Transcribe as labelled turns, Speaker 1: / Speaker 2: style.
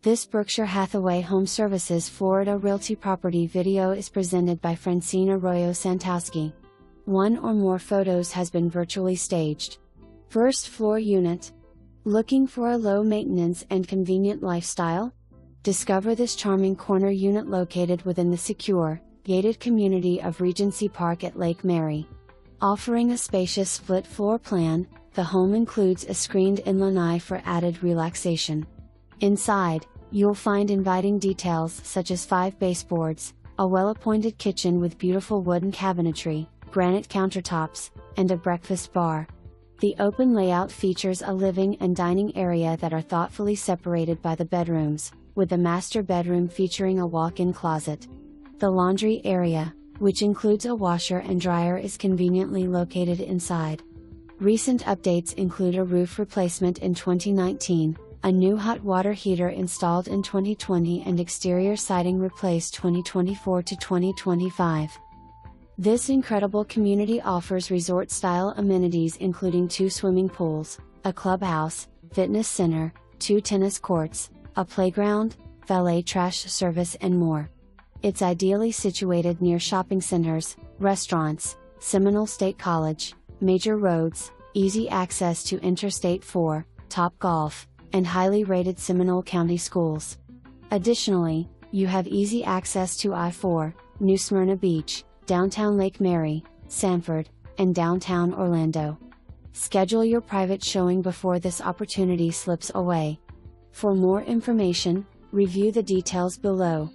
Speaker 1: This Berkshire Hathaway HomeServices Florida Realty property video is presented by Francine Arroyo Santowski. One or more photos has been virtually staged. First floor unit. Looking for a low maintenance and convenient lifestyle? Discover this charming corner unit located within the secure, gated community of Regency Park at Lake Mary. Offering a spacious split floor plan, the home includes a screened-in lanai for added relaxation. Inside, you'll find inviting details such as 5 baseboards, a well-appointed kitchen with beautiful wooden cabinetry, granite countertops, and a breakfast bar. The open layout features a living and dining area that are thoughtfully separated by the bedrooms, with the master bedroom featuring a walk-in closet. The laundry area, which includes a washer and dryer, is conveniently located inside. Recent updates include a roof replacement in 2019, a new hot water heater installed in 2020, and exterior siding replaced 2024 to 2025. This incredible community offers resort-style amenities including 2 swimming pools, a clubhouse, fitness center, 2 tennis courts, a playground, valet trash service, and more. It's ideally situated near shopping centers, restaurants, Seminole State College, major roads, easy access to Interstate 4, Topgolf, and highly rated Seminole County schools. Additionally, you have easy access to I-4, New Smyrna Beach, downtown Lake Mary, Sanford, and downtown Orlando. Schedule your private showing before this opportunity slips away. For more information, review the details below.